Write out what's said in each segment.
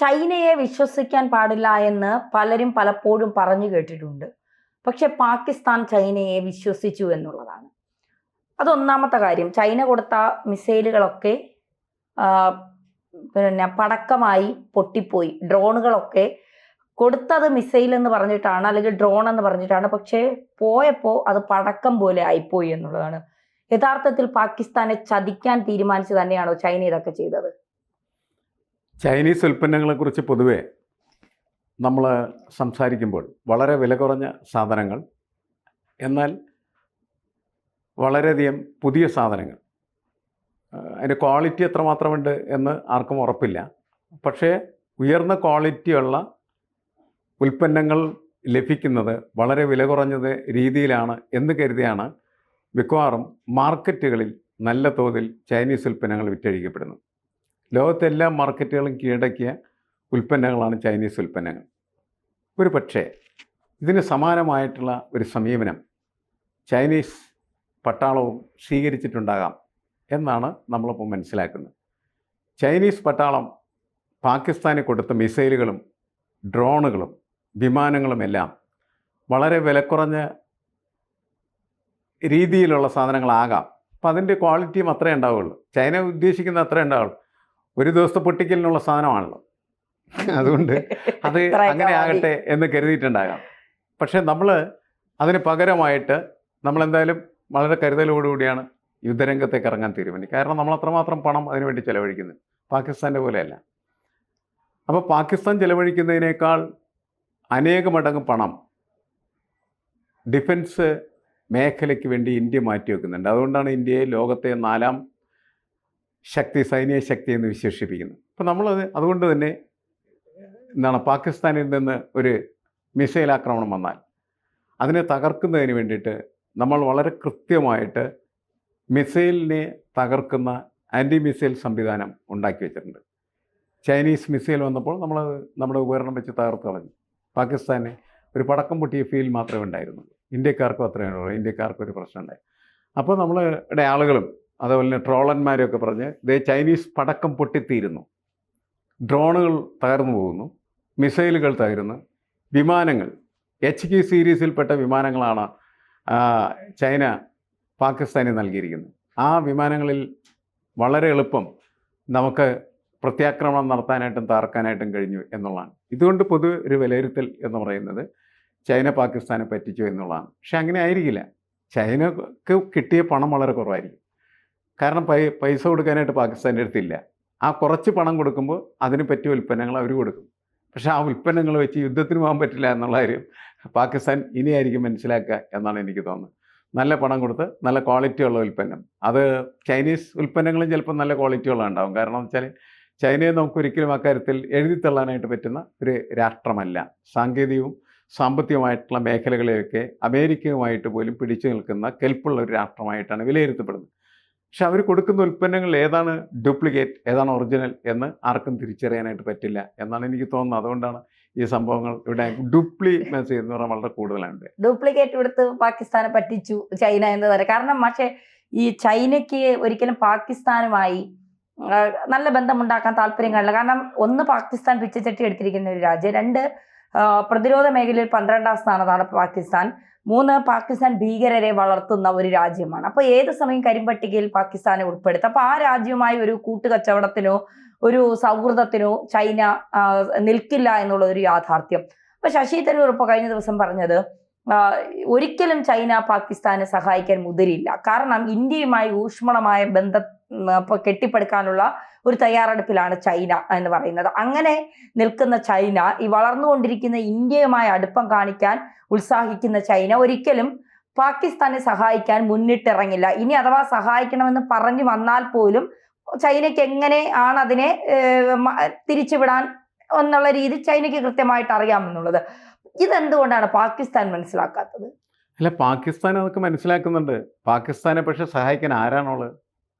ചൈനയെ വിശ്വസിക്കാൻ പാടില്ല എന്ന് പലരും പലപ്പോഴും പറഞ്ഞു കേട്ടിട്ടുണ്ട്. പക്ഷെ പാകിസ്ഥാൻ ചൈനയെ വിശ്വസിച്ചു എന്നുള്ളതാണ്. അതൊന്നാമത്തെ കാര്യം. ചൈന കൊടുത്ത മിസൈലുകളൊക്കെ ആ, പിന്നെ പടക്കമായി പൊട്ടിപ്പോയി. ഡ്രോണുകളൊക്കെ കൊടുത്തത് മിസൈൽ എന്ന് പറഞ്ഞിട്ടാണ്, അല്ലെങ്കിൽ ഡ്രോൺ എന്ന് പറഞ്ഞിട്ടാണ്. പക്ഷേ പോയപ്പോൾ അത് പടക്കം പോലെ ആയിപ്പോയി എന്നുള്ളതാണ്. യഥാർത്ഥത്തിൽ പാകിസ്ഥാനെ ചതിക്കാൻ തീരുമാനിച്ചു തന്നെയാണോ ചൈന ഇതൊക്കെ ചെയ്തത്? ചൈനീസ് ഉൽപ്പന്നങ്ങളെക്കുറിച്ച് പൊതുവെ നമ്മൾ സംസാരിക്കുമ്പോൾ വളരെ വില കുറഞ്ഞ സാധനങ്ങൾ, എന്നാൽ വളരെയധികം പുതിയ സാധനങ്ങൾ, അതിൻ്റെ ക്വാളിറ്റി എത്രമാത്രമുണ്ട് എന്ന് ആർക്കും ഉറപ്പില്ല. പക്ഷേ ഉയർന്ന ക്വാളിറ്റിയുള്ള ഉൽപ്പന്നങ്ങൾ ലഭിക്കുന്നത് വളരെ വില കുറഞ്ഞത് രീതിയിലാണ് എന്ന് കരുതിയാണ് മിക്കവാറും മാർക്കറ്റുകളിൽ നല്ല തോതിൽ ചൈനീസ് ഉൽപ്പന്നങ്ങൾ വിറ്റഴിക്കപ്പെടുന്നത്. ലോകത്തെ എല്ലാ മാർക്കറ്റുകളും കീഴടക്കിയ ഉൽപ്പന്നങ്ങളാണ് ചൈനീസ് ഉൽപ്പന്നങ്ങൾ. ഒരു പക്ഷേ ഇതിന് സമാനമായിട്ടുള്ള ഒരു സമീപനം ചൈനീസ് പട്ടാളവും സ്വീകരിച്ചിട്ടുണ്ടാകാം എന്നാണ് നമ്മളിപ്പോൾ മനസ്സിലാക്കുന്നത്. ചൈനീസ് പട്ടാളം പാകിസ്ഥാന് കൊടുത്ത മിസൈലുകളും ഡ്രോണുകളും വിമാനങ്ങളുമെല്ലാം വളരെ വിലക്കുറഞ്ഞ രീതിയിലുള്ള സാധനങ്ങളാകാം. അപ്പം അതിൻ്റെ ക്വാളിറ്റിയും അത്രേ ഉണ്ടാവുള്ളൂ. ചൈന ഉദ്ദേശിക്കുന്ന അത്രേ ഉണ്ടാവുള്ളൂ. ഒരു ദിവസത്തെ പൊട്ടിക്കലിനുള്ള സാധനമാണല്ലോ, അതുകൊണ്ട് അത് അങ്ങനെ ആകട്ടെ എന്ന് കരുതിയിട്ടുണ്ടാകാം. പക്ഷേ നമ്മൾ അതിന് പകരമായിട്ട് നമ്മളെന്തായാലും വളരെ കരുതലോടുകൂടിയാണ് യുദ്ധരംഗത്തേക്ക് ഇറങ്ങാൻ തീരുമാനിക്കും. കാരണം നമ്മൾ അത്രമാത്രം പണം അതിനുവേണ്ടി ചിലവഴിക്കുന്നത് പാകിസ്ഥാൻ്റെ പോലെയല്ല. അപ്പോൾ പാകിസ്ഥാൻ ചിലവഴിക്കുന്നതിനേക്കാൾ അനേക മടങ്ങ് പണം ഡിഫൻസ് മേഖലയ്ക്ക് വേണ്ടി ഇന്ത്യ മാറ്റിവെക്കുന്നുണ്ട്. അതുകൊണ്ടാണ് ഇന്ത്യയെ ലോകത്തെ 4ാം ശക്തി, സൈനിക ശക്തി എന്ന് വിശേഷിപ്പിക്കുന്നത്. അപ്പോൾ അതുകൊണ്ട് തന്നെ പാകിസ്ഥാനിൽ നിന്ന് ഒരു മിസൈൽ ആക്രമണം വന്നാൽ അതിനെ തകർക്കുന്നതിന് വേണ്ടിയിട്ട് നമ്മൾ വളരെ കൃത്യമായിട്ട് മിസൈലിനെ തകർക്കുന്ന ആൻറ്റി മിസൈൽ സംവിധാനം ഉണ്ടാക്കി വെച്ചിട്ടുണ്ട്. ചൈനീസ് മിസൈൽ വന്നപ്പോൾ നമ്മൾ നമ്മുടെ ഉപകരണം വെച്ച് തകർത്ത് കളഞ്ഞു. പാകിസ്ഥാന് ഒരു പടക്കം പൊട്ടിയ ഫീൽ മാത്രമേ ഉണ്ടായിരുന്നുള്ളൂ. ഇന്ത്യക്കാർക്കും അത്രയേ ഉള്ളൂ. ഇന്ത്യക്കാർക്കും ഒരു പ്രശ്നം ഉണ്ടായി. അപ്പോൾ നമ്മളുടെ ആളുകളും അതുപോലെ തന്നെ ട്രോളന്മാരും ഒക്കെ പറഞ്ഞ് ചൈനീസ് പടക്കം പൊട്ടിത്തീരുന്നു, ഡ്രോണുകൾ തകർന്നു പോകുന്നു, മിസൈലുകൾ തകരുന്നു, വിമാനങ്ങൾ HQ സീരീസിൽപ്പെട്ട വിമാനങ്ങളാണ് ചൈന പാകിസ്ഥാന് നൽകിയിരിക്കുന്നത്. ആ വിമാനങ്ങളിൽ വളരെ എളുപ്പം നമുക്ക് പ്രത്യാക്രമണം നടത്താനായിട്ടും തകർക്കാനായിട്ടും കഴിഞ്ഞു എന്നുള്ളതാണ്. ഇതുകൊണ്ട് പൊതുവെ ഒരു വിലയിരുത്തൽ എന്ന് പറയുന്നത് ചൈന പാകിസ്ഥാനെ പറ്റിച്ചു എന്നുള്ളതാണ്. പക്ഷെ അങ്ങനെ ആയിരിക്കില്ല. ചൈനക്ക് കിട്ടിയ പണം വളരെ കുറവായിരിക്കും. കാരണം പൈസ കൊടുക്കാനായിട്ട് പാകിസ്ഥാൻ്റെ അടുത്തില്ല. ആ കുറച്ച് പണം കൊടുക്കുമ്പോൾ അതിന് പറ്റിയ ഉൽപ്പന്നങ്ങൾ അവർ കൊടുക്കും. പക്ഷേ ആ ഉൽപ്പന്നങ്ങൾ വെച്ച് യുദ്ധത്തിന് പോകാൻ പറ്റില്ല എന്നുള്ള കാര്യം പാകിസ്ഥാൻ ഇനിയായിരിക്കും മനസ്സിലാക്കുക എന്നാണ് എനിക്ക് തോന്നുന്നത്. നല്ല പണം കൊടുത്ത് നല്ല ക്വാളിറ്റിയുള്ള ഉൽപ്പന്നം, അത് ചൈനീസ് ഉൽപ്പന്നങ്ങളും ചിലപ്പോൾ നല്ല ക്വാളിറ്റിയുള്ള ഉണ്ടാകും. കാരണം എന്ന് വെച്ചാൽ ചൈനയെ നമുക്കൊരിക്കലും അക്കാര്യത്തിൽ എഴുതിത്തള്ളാനായിട്ട് പറ്റുന്ന ഒരു രാഷ്ട്രമല്ല. സാങ്കേതികവും സാമ്പത്തികമായിട്ടുള്ള മേഖലകളിലൊക്കെ അമേരിക്കയുമായിട്ട് പോലും പിടിച്ചു നിൽക്കുന്ന കെൽപ്പുള്ള ഒരു രാഷ്ട്രമായിട്ടാണ് വിലയിരുത്തപ്പെടുന്നത്. പക്ഷെ അവർ കൊടുക്കുന്ന ഉൽപ്പന്നങ്ങൾ ഏതാണ് ഡ്യൂപ്ലിക്കേറ്റ്, ഏതാണ് ഒറിജിനൽ എന്ന് ആർക്കും തിരിച്ചറിയാനായിട്ട് പറ്റില്ല എന്നാണ് എനിക്ക് തോന്നുന്നത്. അതുകൊണ്ടാണ് ഈ സംഭവങ്ങൾ ഇവിടെ ഡ്യൂപ്ലിക്കേറ്റ് എന്ന് പറഞ്ഞാൽ വളരെ കൂടുതലുണ്ട്. ഡ്യൂപ്ലിക്കേറ്റ് കൊടുത്ത് പാകിസ്ഥാനെ പറ്റിച്ചു ചൈന എന്ന് പറയാം. കാരണം പക്ഷേ ഈ ചൈനയ്ക്ക് ഒരിക്കലും പാകിസ്ഥാനുമായി നല്ല ബന്ധമുണ്ടാക്കാൻ താല്പര്യം കാണില്ല. കാരണം ഒന്ന്, പാകിസ്ഥാൻ പിച്ചച്ചട്ടി എടുത്തിരിക്കുന്ന ഒരു രാജ്യം. 2, പ്രതിരോധ മേഖലയിൽ 12ാം സ്ഥാനത്താണ് പാകിസ്ഥാൻ. 3, പാകിസ്ഥാൻ ഭീകരരെ വളർത്തുന്ന ഒരു രാജ്യമാണ്. അപ്പോൾ ഏത് സമയം കരിമ്പട്ടികയിൽ പാകിസ്ഥാനെ ഉൾപ്പെടുത്തും. അപ്പോൾ ആ രാജ്യവുമായി ഒരു കൂട്ടുകച്ചവടത്തിനോ ഒരു സൗഹൃദത്തിനോ ചൈന നിൽക്കില്ല എന്നുള്ള ഒരു യാഥാർത്ഥ്യം. അപ്പോൾ ശശി തരൂർ ഇപ്പോൾ കഴിഞ്ഞ ദിവസം പറഞ്ഞത് ഒരിക്കലും ചൈന പാകിസ്ഥാനെ സഹായിക്കാൻ മുതിരില്ല. കാരണം ഇന്ത്യയുമായി ഊഷ്മളമായ ബന്ധം കെട്ടിപ്പടുക്കാനുള്ള ഒരു തയ്യാറെടുപ്പിലാണ് ചൈന എന്ന് പറയുന്നത്. അങ്ങനെ നിൽക്കുന്ന ചൈന, ഈ വളർന്നുകൊണ്ടിരിക്കുന്ന ഇന്ത്യയുമായി അടുപ്പം കാണിക്കാൻ ഉത്സാഹിക്കുന്ന ചൈന ഒരിക്കലും പാകിസ്ഥാനെ സഹായിക്കാൻ മുന്നിട്ടിറങ്ങില്ല. ഇനി അഥവാ സഹായിക്കണമെന്ന് പറഞ്ഞു വന്നാൽ പോലും ചൈനയ്ക്ക് എങ്ങനെ ആണ് അതിനെ തിരിച്ചുവിടാൻ എന്നുള്ള രീതി ചൈനയ്ക്ക് കൃത്യമായിട്ട് അറിയാമെന്നുള്ളത്. ഇതെന്തുകൊണ്ടാണ് പാകിസ്ഥാൻ മനസ്സിലാക്കാത്തത്? അല്ല, പാകിസ്ഥാൻ അതൊക്കെ മനസ്സിലാക്കുന്നുണ്ട്. പാകിസ്ഥാനെ പക്ഷെ സഹായിക്കാൻ ആരാണുള്ളത്?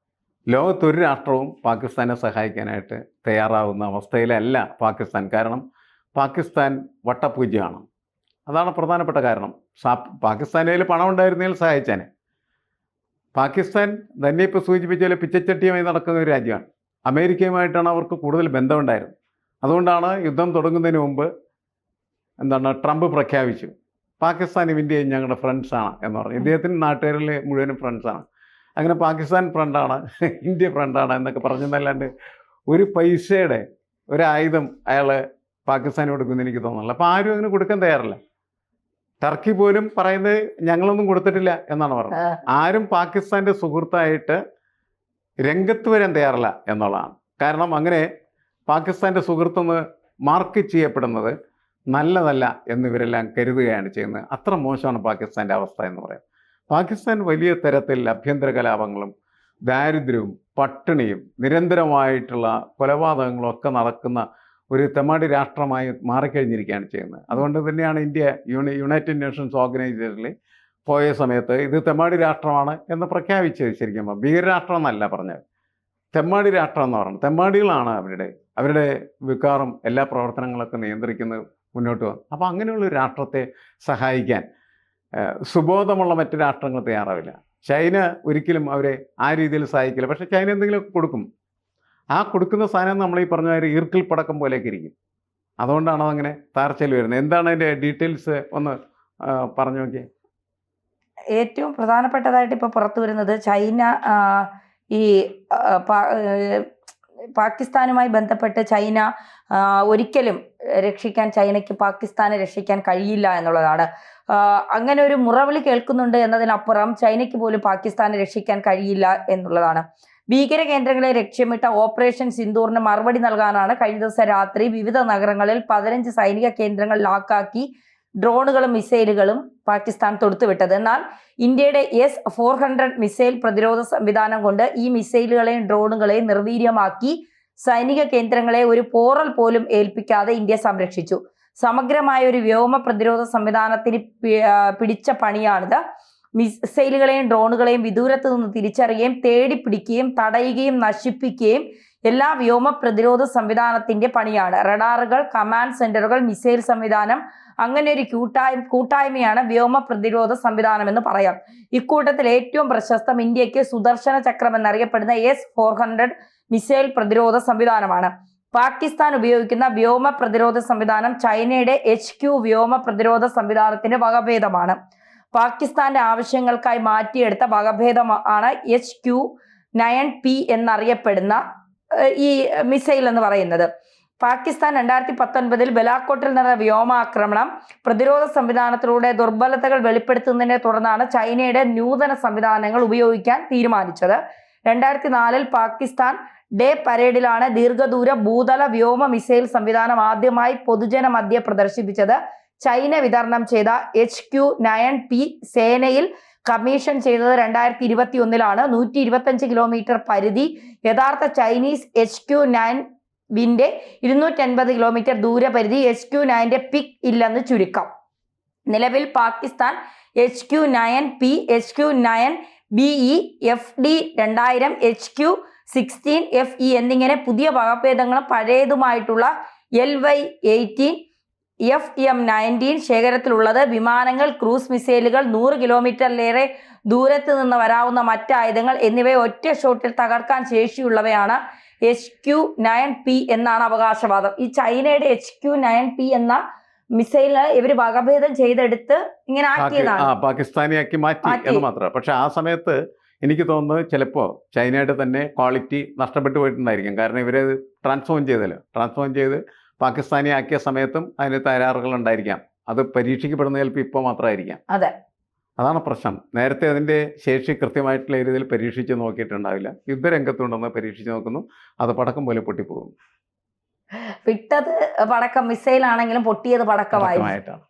ലോകത്തൊരു രാഷ്ട്രവും പാകിസ്ഥാനെ സഹായിക്കാനായിട്ട് തയ്യാറാവുന്ന അവസ്ഥയിലല്ല പാകിസ്ഥാൻ. കാരണം പാകിസ്ഥാൻ വട്ടപൂജ്യമാണ്. അതാണ് പ്രധാനപ്പെട്ട കാരണം. പാകിസ്ഥാനിൽ പണം ഉണ്ടായിരുന്നെങ്കിൽ സഹായിച്ചാനെ. പാകിസ്ഥാൻ തന്നെ ഇപ്പോൾ സൂചിപ്പിച്ചാൽ പിച്ചച്ചട്ടിയുമായി നടക്കുന്ന ഒരു രാജ്യമാണ്. അമേരിക്കയുമായിട്ടാണ് അവർക്ക് കൂടുതൽ ബന്ധമുണ്ടായിരുന്നത്. അതുകൊണ്ടാണ് യുദ്ധം തുടങ്ങുന്നതിന് മുമ്പ് ട്രംപ് പ്രഖ്യാപിച്ചു പാകിസ്ഥാനും ഇന്ത്യയും ഞങ്ങളുടെ ഫ്രണ്ട്സാണ് എന്ന് പറഞ്ഞു. ഇദ്ദേഹത്തിന് നാട്ടുകാരിൽ മുഴുവനും ഫ്രണ്ട്സാണ്. അങ്ങനെ പാകിസ്ഥാൻ ഫ്രണ്ടാണ്, ഇന്ത്യ ഫ്രണ്ടാണ് എന്നൊക്കെ പറഞ്ഞതല്ലാണ്ട് ഒരു പൈസയുടെ ഒരായുധം അയാൾ പാകിസ്ഥാന് കൊടുക്കുമെന്ന് എനിക്ക് തോന്നുന്നില്ല. അപ്പോൾ ആരും അങ്ങനെ കൊടുക്കാൻ തയ്യാറില്ല. ടർക്കി പോലും പറയുന്നത് ഞങ്ങളൊന്നും കൊടുത്തിട്ടില്ല എന്നാണ് പറയുന്നത്. ആരും പാകിസ്ഥാൻ്റെ സുഹൃത്തായിട്ട് രംഗത്ത് വരാൻ തയ്യാറില്ല എന്നുള്ളതാണ്. കാരണം അങ്ങനെ പാകിസ്ഥാൻ്റെ സുഹൃത്തെന്ന് മാർക്ക് ചെയ്യപ്പെടുന്നത് നല്ലതല്ല എന്നിവരെല്ലാം കരുതുകയാണ് ചെയ്യുന്നത്. അത്ര മോശമാണ് പാകിസ്ഥാൻ്റെ അവസ്ഥ എന്ന് പറയാം. പാകിസ്ഥാൻ വലിയ തരത്തിൽ ആഭ്യന്തര കലാപങ്ങളും ദാരിദ്ര്യവും പട്ടിണിയും നിരന്തരമായിട്ടുള്ള കൊലപാതകങ്ങളും ഒക്കെ നടക്കുന്ന ഒരു തെമ്മാടി രാഷ്ട്രമായി മാറിക്കഴിഞ്ഞിരിക്കുകയാണ് ചെയ്യുന്നത്. അതുകൊണ്ട് തന്നെയാണ് ഇന്ത്യ യുണൈറ്റഡ് നേഷൻസ് ഓർഗനൈസേഷനിൽ പോയ സമയത്ത് ഇത് തെമ്മാടി രാഷ്ട്രമാണ് എന്ന് പ്രഖ്യാപിച്ചത്. ശരിക്കും ഭീകരരാഷ്ട്രം എന്നല്ല പറഞ്ഞത്, തെമ്മാടി രാഷ്ട്രം എന്ന് പറയുന്നത്. തെമ്മാടികളാണ് അവരുടെ വികാരം എല്ലാ പ്രവർത്തനങ്ങളൊക്കെ നിയന്ത്രിക്കുന്നത് മുന്നോട്ട് വന്നു. അപ്പോൾ അങ്ങനെയുള്ളൊരു രാഷ്ട്രത്തെ സഹായിക്കാൻ സുബോധമുള്ള മറ്റ് രാഷ്ട്രങ്ങൾ തയ്യാറാവില്ല. ചൈന ഒരിക്കലും അവരെ ആ രീതിയിൽ സഹായിക്കില്ല. പക്ഷേ ചൈന എന്തെങ്കിലുമൊക്കെ കൊടുക്കും. ആ കൊടുക്കുന്ന സാധനം നമ്മൾ ഈ പറഞ്ഞ ഒരു ഈർക്കിൽ പടക്കം പോലെയൊക്കെ ഇരിക്കും. അതുകൊണ്ടാണ് അതങ്ങനെ താർച്ചയിൽ വരുന്നത്. എന്താണ് അതിൻ്റെ ഡീറ്റെയിൽസ് ഒന്ന് പറഞ്ഞു നോക്കിയേ. ഏറ്റവും പ്രധാനപ്പെട്ടതായിട്ട് ഇപ്പോൾ പുറത്തു വരുന്നത് ചൈന ഈ പാകിസ്ഥാനുമായി ബന്ധപ്പെട്ട് ചൈന ഒരിക്കലും ചൈനയ്ക്ക് പാകിസ്ഥാനെ രക്ഷിക്കാൻ കഴിയില്ല എന്നുള്ളതാണ്. അങ്ങനെ ഒരു മുറവിളി കേൾക്കുന്നുണ്ട് എന്നതിനപ്പുറം ചൈനയ്ക്ക് പോലും പാകിസ്ഥാനെ രക്ഷിക്കാൻ കഴിയില്ല എന്നുള്ളതാണ്. ഭീകര കേന്ദ്രങ്ങളെ ലക്ഷ്യമിട്ട ഓപ്പറേഷൻ സിന്ദൂറിന് മറുപടി നൽകാനാണ് കഴിഞ്ഞ ദിവസം രാത്രി വിവിധ നഗരങ്ങളിൽ 15 സൈനിക കേന്ദ്രങ്ങൾ ലാക്കാക്കി ഡ്രോണുകളും മിസൈലുകളും പാകിസ്ഥാൻ തൊടുത്തുവിട്ടത്. എന്നാൽ ഇന്ത്യയുടെ S-400 മിസൈൽ പ്രതിരോധ സംവിധാനം കൊണ്ട് ഈ മിസൈലുകളെയും ഡ്രോണുകളെയും നിർവീര്യമാക്കി സൈനിക കേന്ദ്രങ്ങളെ ഒരു പോറൽ പോലും ഏൽപ്പിക്കാതെ ഇന്ത്യ സംരക്ഷിച്ചു. സമഗ്രമായ ഒരു വ്യോമ പ്രതിരോധ സംവിധാനത്തിന് പിടിച്ച പണിയാണിത്. മിസൈലുകളെയും ഡ്രോണുകളെയും വിദൂരത്ത് നിന്ന് തിരിച്ചറിയുകയും തേടിപ്പിടിക്കുകയും തടയുകയും നശിപ്പിക്കുകയും എല്ലാ വ്യോമ പ്രതിരോധ സംവിധാനത്തിന്റെ പണിയാണ്. റഡാറുകൾ, കമാൻഡ് സെന്ററുകൾ, മിസൈൽ സംവിധാനം, അങ്ങനെ ഒരു കൂട്ടായ്മയാണ് വ്യോമ പ്രതിരോധ സംവിധാനം എന്ന് പറയാം. ഇക്കൂട്ടത്തിൽ ഏറ്റവും പ്രശസ്തം ഇന്ത്യക്ക് സുദർശന ചക്രം എന്നറിയപ്പെടുന്ന S-400 മിസൈൽ പ്രതിരോധ സംവിധാനമാണ്. പാകിസ്ഥാൻ ഉപയോഗിക്കുന്ന വ്യോമ പ്രതിരോധ സംവിധാനം ചൈനയുടെ HQ വ്യോമ പ്രതിരോധ സംവിധാനത്തിന്റെ വകഭേദമാണ്. പാകിസ്ഥാന്റെ ആവശ്യങ്ങൾക്കായി മാറ്റിയെടുത്ത വകഭേദമാണ് HQ-9P എന്നറിയപ്പെടുന്ന ഈ മിസൈൽ എന്ന് പറയുന്നത്. പാകിസ്ഥാൻ 2019 ബലാക്കോട്ടിൽ നടന്ന വ്യോമാക്രമണം പ്രതിരോധ സംവിധാനത്തിലൂടെ ദുർബലതകൾ വെളിപ്പെടുത്തുന്നതിനെ തുടർന്നാണ് ചൈനയുടെ നൂതന സംവിധാനങ്ങൾ ഉപയോഗിക്കാൻ തീരുമാനിച്ചത്. 2004 പാകിസ്ഥാൻ ഡേ പരേഡിലാണ് ദീർഘദൂര ഭൂതല വ്യോമ മിസൈൽ സംവിധാനം ആദ്യമായി പൊതുജന മധ്യേ പ്രദർശിപ്പിച്ചത്. ചൈന വിതരണം ചെയ്ത HQ-9P സേനയിൽ കമ്മീഷൻ ചെയ്തത് 2021 125 കിലോമീറ്റർ പരിധി യഥാർത്ഥ ചൈനീസ് HQ-9ന്റെ 250 കിലോമീറ്റർ ദൂരപരിധി HQ-9ന്റെ പിക് ഇല്ലെന്ന് ചുരുക്കം. നിലവിൽ Pakistan HQ-9P, HQ-9BE, FD-2000, HQ-16FE എന്നിങ്ങനെ പുതിയ വകഭേദങ്ങളും പഴയതുമായിട്ടുള്ള LY-18, FM-19 ശേഖരത്തിലുള്ളത്. വിമാനങ്ങൾ, ക്രൂസ് മിസൈലുകൾ, 100 കിലോമീറ്ററിലേറെ ദൂരത്ത് നിന്ന് വരാവുന്ന മറ്റ് ആയുധങ്ങൾ എന്നിവയെ ഒറ്റ ഷോട്ടിൽ തകർക്കാൻ ശേഷിയുള്ളവയാണ് HQ-9P എന്നാണ് അവകാശവാദം. ഈ ചൈനയുടെ HQ-9P എന്ന മിസൈല് ഇവര് വകഭേദം ചെയ്തെടുത്ത് ഇങ്ങനെ ആക്കിയതാണ്, പാകിസ്ഥാനിയാക്കി മാറ്റി എന്ന് മാത്രം. പക്ഷെ ആ സമയത്ത് എനിക്ക് തോന്നുന്നത് ചിലപ്പോൾ ചൈനയുടെ തന്നെ ക്വാളിറ്റി നഷ്ടപ്പെട്ടു പോയിട്ടുണ്ടായിരിക്കും. കാരണം ഇവരെ ട്രാൻസ്ഫോം ചെയ്ത് പാകിസ്ഥാനി ആക്കിയ സമയത്തും അതിന് തയ്യാറുകൾ ഉണ്ടായിരിക്കാം. അത് പരീക്ഷിക്കപ്പെടുന്ന ചിലപ്പോൾ ഇപ്പോൾ മാത്രമായിരിക്കാം. അതെ, അതാണ് പ്രശ്നം. നേരത്തെ അതിൻ്റെ ശേഷി കൃത്യമായിട്ടുള്ള രീതിയിൽ പരീക്ഷിച്ച് നോക്കിയിട്ടുണ്ടാവില്ല. യുദ്ധരംഗത്തുണ്ടെന്ന് പരീക്ഷിച്ച് നോക്കുന്നു, അത് പടക്കം പോലെ പൊട്ടിപ്പോകും. വിട്ടത് പടക്കം മിസൈൽ ആണെങ്കിലും പൊട്ടിയത് പടക്കമായിട്ടാണ്.